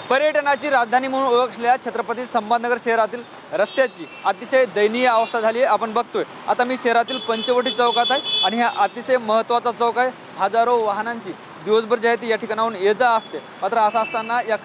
पर्यटनाची राजधानी म्हणून ओळखलेल्या छत्रपती संभाजीनगर शहरातील रस्त्याची अतिशय दयनीय अवस्था झाली आहे। आपण बघतोय आता मी शहरातील पंचवटी चौकात आहे आणि हा अतिशय महत्त्वाचा चौक आहे। हजारो वाहनांची दिवसभर जे आहे ते या ठिकाणाहून ये जा असते। मात्र असं असताना या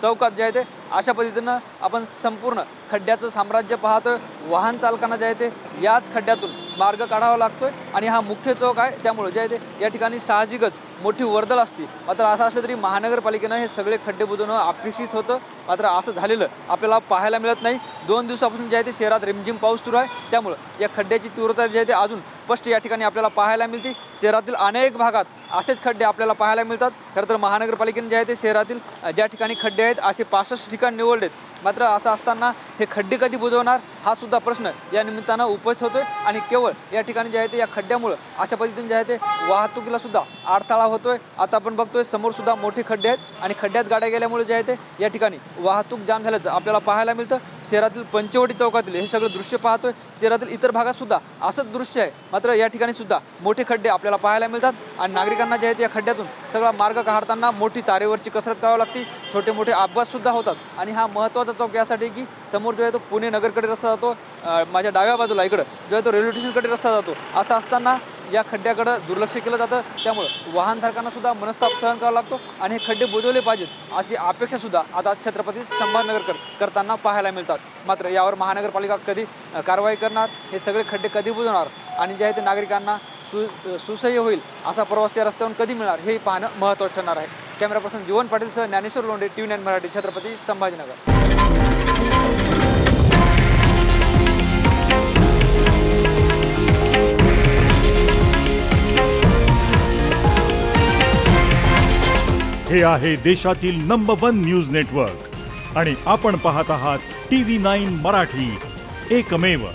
चौकात जे आहे ते अशा पद्धतीनं आपण संपूर्ण खड्ड्याचं साम्राज्य पाहतोय। वाहन चालकांना जे आहे ते याच खड्ड्यातून मार्ग काढावा लागतोय आणि हा मुख्य चौक आहे, त्यामुळे जे आहे ते या ठिकाणी साहजिकच मोठी वर्दळ असते। मात्र असं असलं तरी महानगरपालिकेनं हे सगळे खड्डे बुजवणं अपेक्षित होतं, मात्र असं झालेलं आपल्याला पाहायला मिळत नाही। 2 दिवसापासून जे आहे ते शहरात रिमझिम पाऊस सुरू आहे, त्यामुळे या खड्ड्याची तीव्रता जी आहे ते अजून स्पष्ट या ठिकाणी आपल्याला पाहायला मिळते। शहरातील अनेक भागात असेच खड्डे आपल्याला पाहायला मिळतात। खरं तर महानगरपालिकेने जे आहे ते शहरातील ज्या ठिकाणी खड्डे आहेत असे 65 ठिकाण निवडलेत। मात्र असं असताना हे खड्डे कधी बुजवणार हा सुद्धा प्रश्न या निमित्तानं उपस्थित होतोय आणि केवळ या ठिकाणी जे आहे ते या खड्ड्यामुळे अशा पद्धतीने जे आहे ते वाहतुकीला सुद्धा अडथळा होतोय। आता आपण बघतोय समोर सुद्धा मोठे खड्डे आहेत आणि खड्ड्यात गाड्या गेल्यामुळे जे आहे ते या ठिकाणी वाहतूक जाम झाल्याचं आपल्याला पाहायला मिळतं। शहरातील पंचवटी चौकातील हे सगळं दृश्य पाहतोय। शहरातील इतर भागात सुद्धा असंच दृश्य आहे, मात्र या ठिकाणी सुद्धा मोठे खड्डे आपल्याला पाहायला मिळतात आणि नागरिकांना जे आहे या खड्ड्यातून सगळा मार्ग काढताना मोठी तारेवरची कसरत करावी लागते। छोटे मोठे अपघात सुद्धा होतात आणि हा महत्त्वाचा चौक यासाठी की समोर जो आहे तो पुणे नगरकडे रस्ता जातो, माझ्या डाव्या बाजूला इकडं जो आहे तो रेल्वे स्टेशनकडे रस्ता जातो। असं असताना या खड्ड्याकडं दुर्लक्ष केलं जातं, त्यामुळं वाहनधारकांना सुद्धा मनस्ताप सहन करावा लागतो आणि हे खड्डे बुजवले पाहिजेत अशी अपेक्षा सुद्धा आता छत्रपती संभाजीनगरकर करताना पाहायला मिळतात। मात्र यावर महानगरपालिका कधी कारवाई करणार, हे सगळे खड्डे कधी बुजवणार आणि जे आहे ते नागरिकांना सुसह्य होईल असा प्रवास या रस्त्यावरून कधी मिळणार हे पाहणं महत्त्वाचं ठरणार आहे। कॅमेरा पर्सन जीवन पाटीलसह ज्ञानेश्वर लोंढे, TV9 मराठी, छत्रपती संभाजीनगर। हे आहे देशातील नंबर 1 न्यूज नेटवर्क आणि आपण पाहत आहात TV9 मराठी, एकमेव।